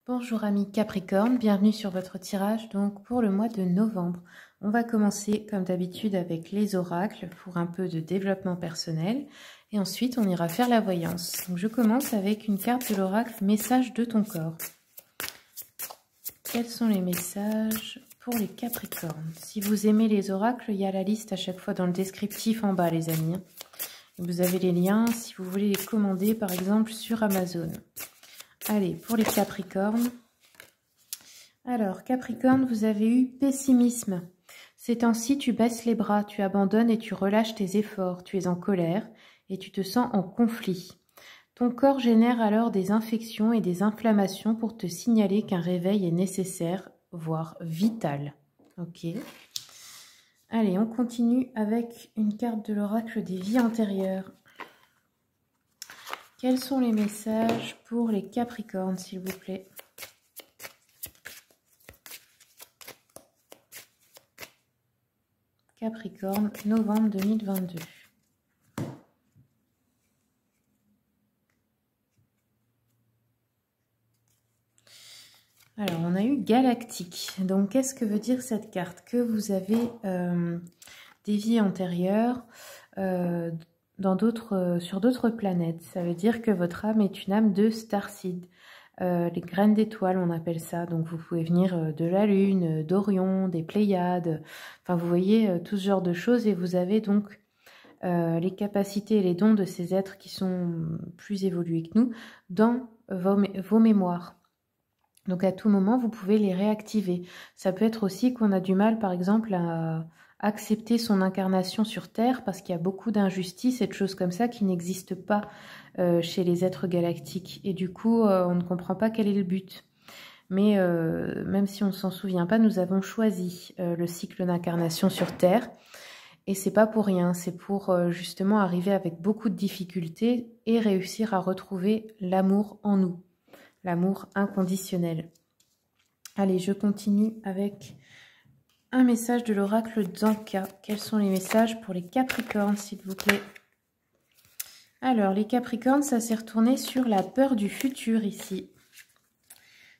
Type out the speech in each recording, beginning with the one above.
Bonjour amis Capricorne, bienvenue sur votre tirage donc pour le mois de novembre. On va commencer comme d'habitude avec les oracles pour un peu de développement personnel et ensuite on ira faire la voyance. Donc je commence avec une carte de l'oracle message de ton corps. Quels sont les messages pour les Capricornes? Si vous aimez les oracles, il y a la liste à chaque fois dans le descriptif en bas les amis. Vous avez les liens si vous voulez les commander par exemple sur Amazon. Allez, pour les Capricornes. Alors, Capricorne, vous avez eu pessimisme. Ces temps-ci, tu baisses les bras, tu abandonnes et tu relâches tes efforts. Tu es en colère et tu te sens en conflit. Ton corps génère alors des infections et des inflammations pour te signaler qu'un réveil est nécessaire, voire vital. Ok. Allez, on continue avec une carte de l'oracle des vies antérieures. Quels sont les messages pour les Capricornes, s'il vous plaît? Capricorne, novembre 2022. Alors, on a eu galactique. Donc, qu'est-ce que veut dire cette carte? Que vous avez des vies antérieures sur d'autres planètes. Ça veut dire que votre âme est une âme de starseed. Les graines d'étoiles, on appelle ça. Donc, vous pouvez venir de la Lune, d'Orion, des Pléiades. Enfin, vous voyez tout ce genre de choses. Et vous avez donc les capacités et les dons de ces êtres qui sont plus évolués que nous dans vos mémoires. Donc, à tout moment, vous pouvez les réactiver. Ça peut être aussi qu'on a du mal, par exemple, à accepter son incarnation sur Terre parce qu'il y a beaucoup d'injustices et de choses comme ça qui n'existent pas chez les êtres galactiques. Et du coup, on ne comprend pas quel est le but. Mais même si on ne s'en souvient pas, nous avons choisi le cycle d'incarnation sur Terre. Et c'est pas pour rien, c'est pour justement arriver avec beaucoup de difficultés et réussir à retrouver l'amour en nous. L'amour inconditionnel. Allez, je continue avec un message de l'oracle d'Anka. Quels sont les messages pour les Capricornes, s'il vous plaît? Alors, les Capricornes, ça s'est retourné sur la peur du futur ici.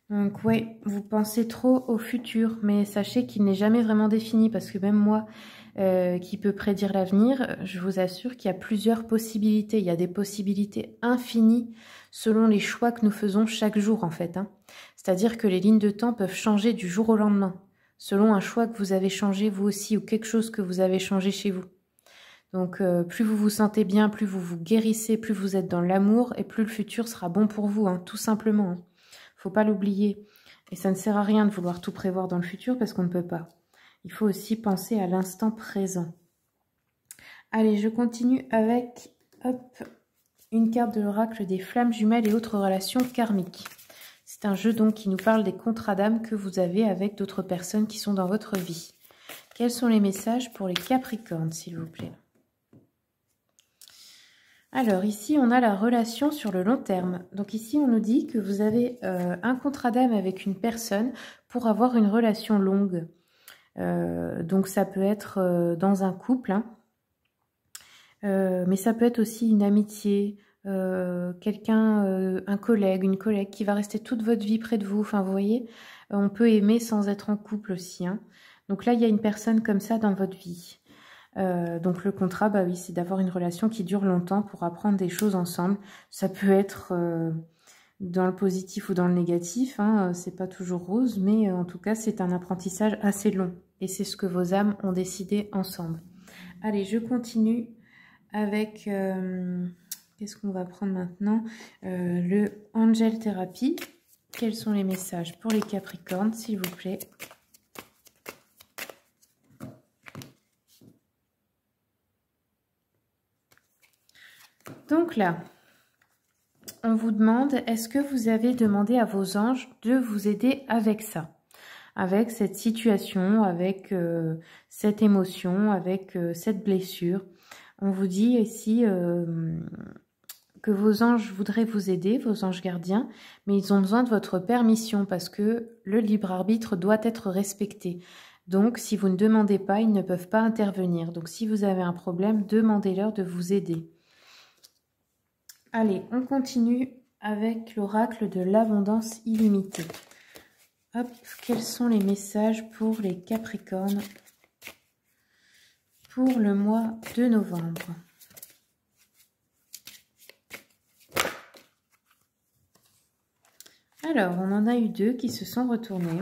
Donc, ouais, vous pensez trop au futur, mais sachez qu'il n'est jamais vraiment défini, parce que même moi, qui peut prédire l'avenir, je vous assure qu'il y a plusieurs possibilités. Il y a des possibilités infinies selon les choix que nous faisons chaque jour, en fait. C'est-à-dire que les lignes de temps peuvent changer du jour au lendemain, selon un choix que vous avez changé vous aussi, ou quelque chose que vous avez changé chez vous. Donc, plus vous vous sentez bien, plus vous vous guérissez, plus vous êtes dans l'amour, et plus le futur sera bon pour vous, tout simplement. Faut pas l'oublier. Et ça ne sert à rien de vouloir tout prévoir dans le futur, parce qu'on ne peut pas. Il faut aussi penser à l'instant présent. Allez, je continue avec une carte de l'oracle des flammes jumelles et autres relations karmiques. C'est un jeu donc qui nous parle des contrats d'âme que vous avez avec d'autres personnes qui sont dans votre vie. Quels sont les messages pour les Capricornes, s'il vous plaît? Alors ici, on a la relation sur le long terme. Donc ici, on nous dit que vous avez un contrat d'âme avec une personne pour avoir une relation longue. Donc ça peut être dans un couple, mais ça peut être aussi une amitié, quelqu'un, un collègue, une collègue qui va rester toute votre vie près de vous. Enfin, vous voyez, on peut aimer sans être en couple aussi. Donc là, il y a une personne comme ça dans votre vie. Donc le contrat, bah oui, c'est d'avoir une relation qui dure longtemps pour apprendre des choses ensemble. Ça peut être dans le positif ou dans le négatif, c'est pas toujours rose, mais en tout cas, c'est un apprentissage assez long. Et c'est ce que vos âmes ont décidé ensemble. Allez, je continue avec... qu'est-ce qu'on va prendre maintenant? Le Angel Therapy. Quels sont les messages pour les Capricornes, s'il vous plaît? Donc là, on vous demande, est-ce que vous avez demandé à vos anges de vous aider avec ça? Avec cette situation, avec cette émotion, avec cette blessure. On vous dit ici que vos anges voudraient vous aider, vos anges gardiens, mais ils ont besoin de votre permission parce que le libre arbitre doit être respecté. Donc, si vous ne demandez pas, ils ne peuvent pas intervenir. Donc, si vous avez un problème, demandez-leur de vous aider. Allez, on continue avec l'oracle de l'abondance illimitée. Hop, quels sont les messages pour les Capricornes pour le mois de novembre? Alors, on en a eu deux qui se sont retournés.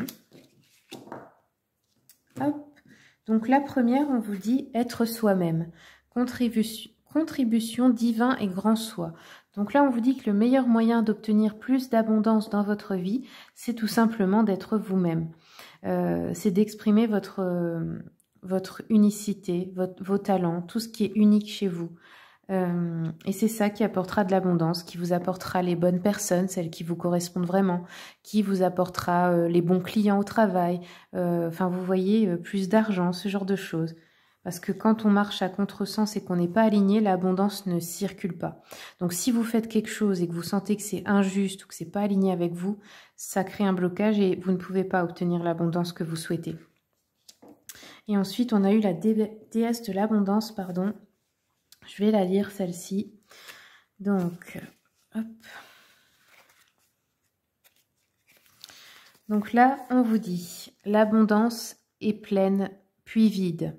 Hop. Donc, la première, on vous dit être soi-même. Contribution divin et grand soi. Donc là, on vous dit que le meilleur moyen d'obtenir plus d'abondance dans votre vie, c'est tout simplement d'être vous-même. C'est d'exprimer votre unicité, vos talents, tout ce qui est unique chez vous. Et c'est ça qui apportera de l'abondance, qui vous apportera les bonnes personnes, celles qui vous correspondent vraiment, qui vous apportera les bons clients au travail, enfin vous voyez, plus d'argent, ce genre de choses. Parce que quand on marche à contresens et qu'on n'est pas aligné, l'abondance ne circule pas. Donc si vous faites quelque chose et que vous sentez que c'est injuste ou que c'est pas aligné avec vous, ça crée un blocage et vous ne pouvez pas obtenir l'abondance que vous souhaitez. Et ensuite, on a eu la déesse de l'abondance, pardon. Je vais la lire, celle-ci. Donc, hop. Donc là, on vous dit, l'abondance est pleine puis vide,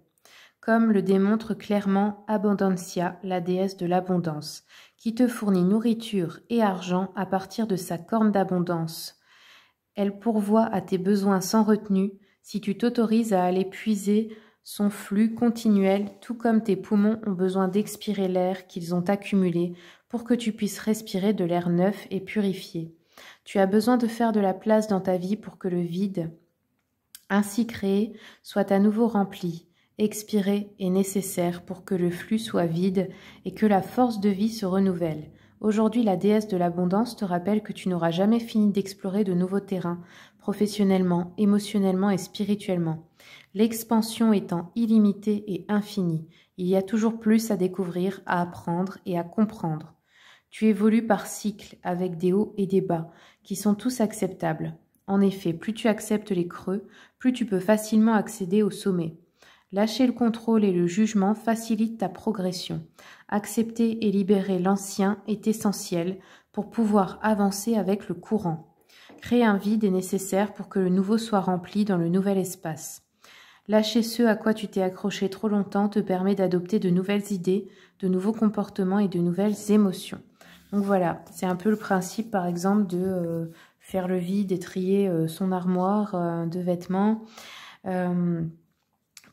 comme le démontre clairement Abondancia, la déesse de l'abondance, qui te fournit nourriture et argent à partir de sa corne d'abondance. Elle pourvoit à tes besoins sans retenue si tu t'autorises à aller puiser son flux continuel, tout comme tes poumons ont besoin d'expirer l'air qu'ils ont accumulé pour que tu puisses respirer de l'air neuf et purifié. Tu as besoin de faire de la place dans ta vie pour que le vide, ainsi créé, soit à nouveau rempli. Expirer est nécessaire pour que le flux soit vide et que la force de vie se renouvelle. Aujourd'hui, la déesse de l'abondance te rappelle que tu n'auras jamais fini d'explorer de nouveaux terrains, professionnellement, émotionnellement et spirituellement. L'expansion étant illimitée et infinie, il y a toujours plus à découvrir, à apprendre et à comprendre. Tu évolues par cycle avec des hauts et des bas, qui sont tous acceptables. En effet, plus tu acceptes les creux, plus tu peux facilement accéder au sommet. Lâcher le contrôle et le jugement facilite ta progression. Accepter et libérer l'ancien est essentiel pour pouvoir avancer avec le courant. Créer un vide est nécessaire pour que le nouveau soit rempli dans le nouvel espace. Lâcher ce à quoi tu t'es accroché trop longtemps te permet d'adopter de nouvelles idées, de nouveaux comportements et de nouvelles émotions. Donc voilà, c'est un peu le principe par exemple de faire le vide et trier son armoire de vêtements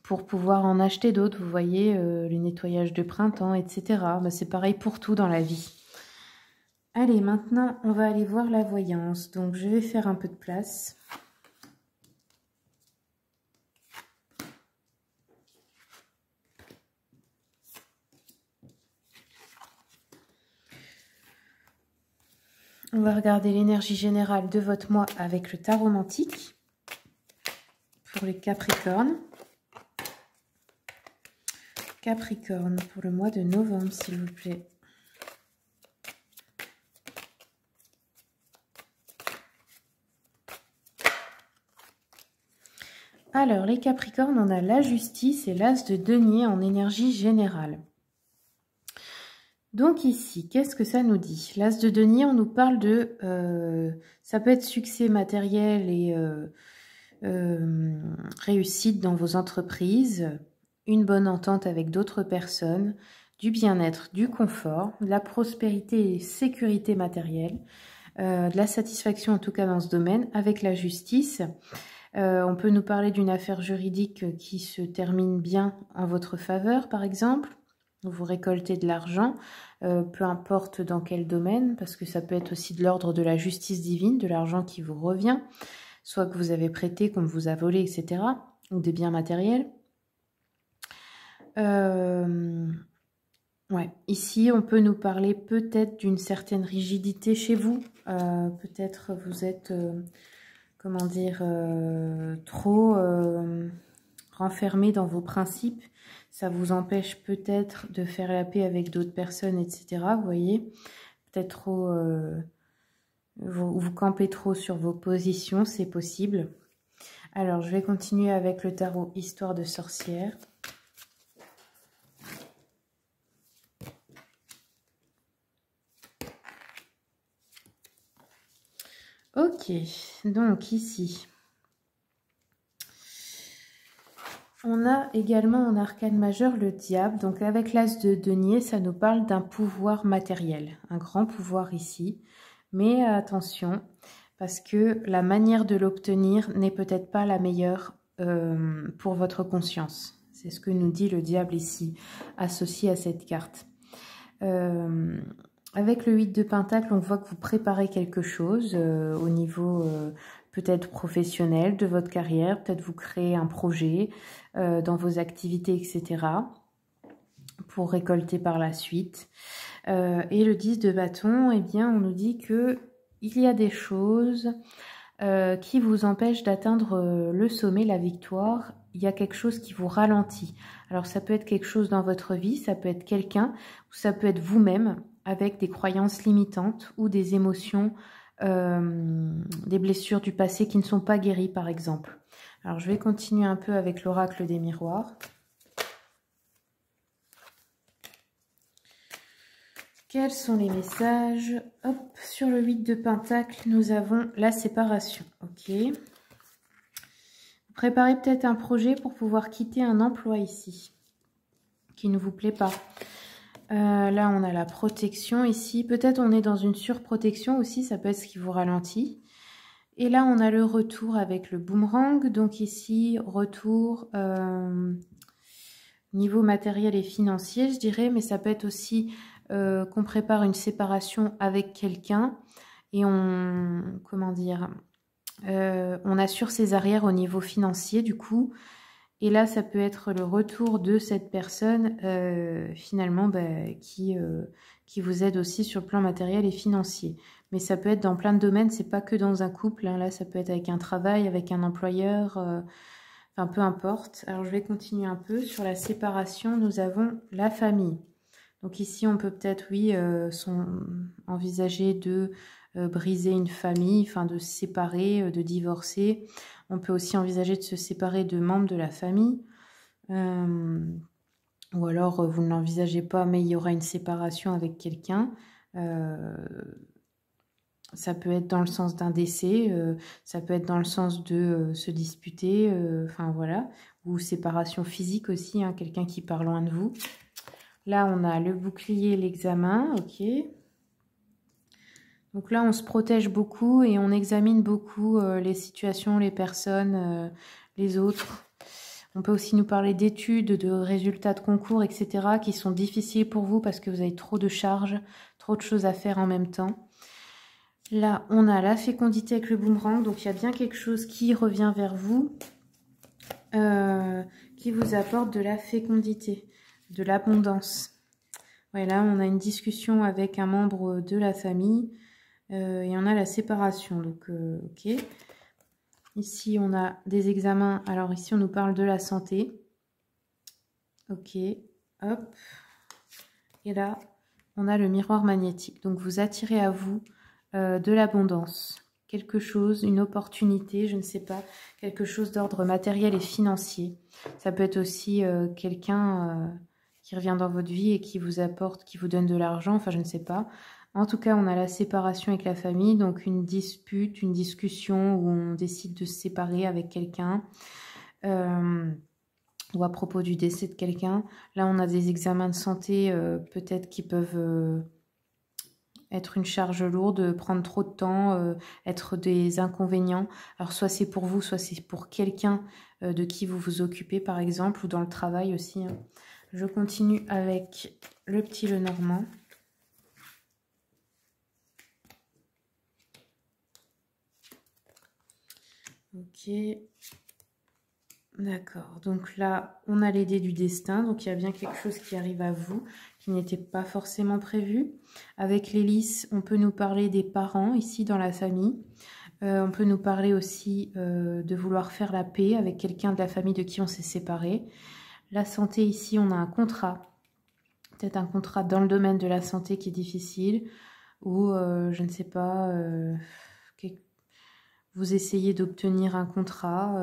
pour pouvoir en acheter d'autres, vous voyez, les nettoyages de printemps, etc. Ben, c'est pareil pour tout dans la vie. Allez, maintenant, on va aller voir la voyance. Donc, je vais faire un peu de place. On va regarder l'énergie générale de votre mois avec le tarot mantique pour les Capricornes. Capricorne pour le mois de novembre, s'il vous plaît. Alors, les Capricornes, on a la justice et l'as de denier en énergie générale. Donc ici, qu'est-ce que ça nous dit? L'as de denier, on nous parle de... ça peut être succès matériel et réussite dans vos entreprises, une bonne entente avec d'autres personnes, du bien-être, du confort, de la prospérité et sécurité matérielle, de la satisfaction en tout cas dans ce domaine, avec la justice. On peut nous parler d'une affaire juridique qui se termine bien en votre faveur, par exemple. Vous récoltez de l'argent, peu importe dans quel domaine, parce que ça peut être aussi de l'ordre de la justice divine, de l'argent qui vous revient, soit que vous avez prêté, qu'on vous a volé, etc., ou des biens matériels. Ouais. Ici, on peut nous parler peut-être d'une certaine rigidité chez vous. Peut-être vous êtes... comment dire, trop renfermé dans vos principes. Ça vous empêche peut-être de faire la paix avec d'autres personnes, etc. Vous voyez, peut-être trop, vous campez trop sur vos positions, c'est possible. Alors, je vais continuer avec le tarot Histoire de sorcière. Ok, donc ici, on a également en arcane majeur le diable. Donc avec l'as de denier, ça nous parle d'un pouvoir matériel, un grand pouvoir ici. Mais attention, parce que la manière de l'obtenir n'est peut-être pas la meilleure pour votre conscience. C'est ce que nous dit le diable ici, associé à cette carte. Avec le 8 de Pentacle, on voit que vous préparez quelque chose au niveau peut-être professionnel de votre carrière. Peut-être vous créez un projet dans vos activités, etc. pour récolter par la suite. Et le 10 de bâton, eh bien, on nous dit que il y a des choses qui vous empêchent d'atteindre le sommet, la victoire. Il y a quelque chose qui vous ralentit. Alors ça peut être quelque chose dans votre vie, ça peut être quelqu'un, ou ça peut être vous-même avec des croyances limitantes ou des émotions, des blessures du passé qui ne sont pas guéries par exemple. Alors je vais continuer un peu avec l'oracle des miroirs. Quels sont les messages? Hop, sur le 8 de Pentacle, nous avons la séparation. Ok. Préparez peut-être un projet pour pouvoir quitter un emploi ici, qui ne vous plaît pas. Là, on a la protection ici. Peut-être on est dans une surprotection aussi, ça peut être ce qui vous ralentit. Et là, on a le retour avec le boomerang. Donc ici, retour niveau matériel et financier, je dirais. Mais ça peut être aussi qu'on prépare une séparation avec quelqu'un. Et on, comment dire, on assure ses arrières au niveau financier du coup. Et là, ça peut être le retour de cette personne finalement qui vous aide aussi sur le plan matériel et financier. Mais ça peut être dans plein de domaines, c'est pas que dans un couple. Hein. Là, ça peut être avec un travail, avec un employeur, enfin peu importe. Alors, je vais continuer un peu. Sur la séparation, nous avons la famille. Donc ici, on peut peut-être, oui, envisager de briser une famille, enfin de se séparer, de divorcer. On peut aussi envisager de se séparer de membres de la famille. Ou alors, vous ne l'envisagez pas, mais il y aura une séparation avec quelqu'un. Ça peut être dans le sens d'un décès, ça peut être dans le sens de se disputer, enfin voilà. Ou séparation physique aussi, hein, quelqu'un qui part loin de vous. Là, on a le bouclier, l'examen, ok. Donc là, on se protège beaucoup et on examine beaucoup les situations, les personnes, les autres. On peut aussi nous parler d'études, de résultats de concours, etc. qui sont difficiles pour vous parce que vous avez trop de charges, trop de choses à faire en même temps. Là, on a la fécondité avec le boomerang. Donc, il y a bien quelque chose qui revient vers vous, qui vous apporte de la fécondité, de l'abondance. Voilà, on a une discussion avec un membre de la famille. Et on a la séparation, donc ok. Ici, on a des examens. Alors ici, on nous parle de la santé. Ok, hop. Et là, on a le miroir magnétique. Donc, vous attirez à vous de l'abondance. Quelque chose, une opportunité, je ne sais pas. Quelque chose d'ordre matériel et financier. Ça peut être aussi quelqu'un qui revient dans votre vie et qui vous apporte, qui vous donne de l'argent. Enfin, je ne sais pas. En tout cas, on a la séparation avec la famille, donc une dispute, une discussion où on décide de se séparer avec quelqu'un ou à propos du décès de quelqu'un. Là, on a des examens de santé peut-être qui peuvent être une charge lourde, prendre trop de temps, être des inconvénients. Alors, soit c'est pour vous, soit c'est pour quelqu'un de qui vous vous occupez, par exemple, ou dans le travail aussi. Hein. Je continue avec le petit Lenormand. Ok, d'accord. Donc là, on a les dés du destin. Donc il y a bien quelque chose qui arrive à vous, qui n'était pas forcément prévu. Avec l'hélice, on peut nous parler des parents ici dans la famille. On peut nous parler aussi de vouloir faire la paix avec quelqu'un de la famille de qui on s'est séparé. La santé, ici, on a un contrat. Peut-être un contrat dans le domaine de la santé qui est difficile. Ou, je ne sais pas... vous essayez d'obtenir un contrat,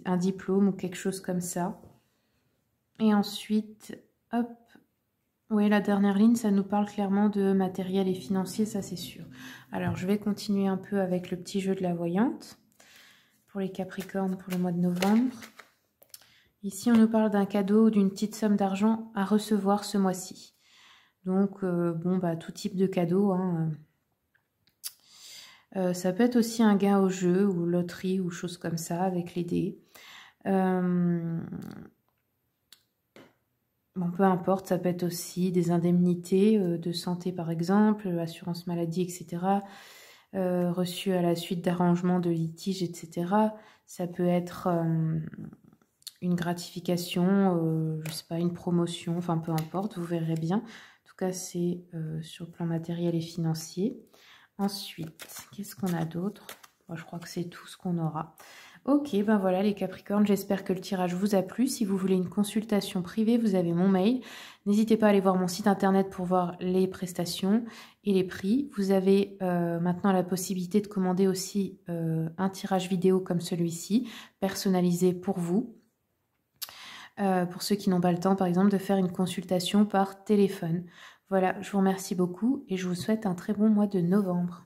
un diplôme ou quelque chose comme ça. Et ensuite, hop, Oui, la dernière ligne, ça nous parle clairement de matériel et financier, ça c'est sûr. Alors, je vais continuer un peu avec le petit jeu de la voyante pour les Capricornes pour le mois de novembre. Ici, on nous parle d'un cadeau ou d'une petite somme d'argent à recevoir ce mois-ci. Donc, bon, bah, tout type de cadeau. Hein. Ça peut être aussi un gain au jeu ou loterie ou choses comme ça avec les dés. Bon, peu importe, ça peut être aussi des indemnités de santé par exemple, assurance maladie, etc. Reçues à la suite d'arrangements de litiges, etc. Ça peut être une gratification, je sais pas, une promotion, enfin peu importe, vous verrez bien. En tout cas, c'est sur le plan matériel et financier. Ensuite, qu'est-ce qu'on a d'autre? Bon, je crois que c'est tout ce qu'on aura. Ok, ben voilà les Capricornes, j'espère que le tirage vous a plu. Si vous voulez une consultation privée, vous avez mon mail. N'hésitez pas à aller voir mon site internet pour voir les prestations et les prix. Vous avez maintenant la possibilité de commander aussi un tirage vidéo comme celui-ci, personnalisé pour vous. Pour ceux qui n'ont pas le temps, par exemple, de faire une consultation par téléphone. Voilà, je vous remercie beaucoup et je vous souhaite un très bon mois de novembre.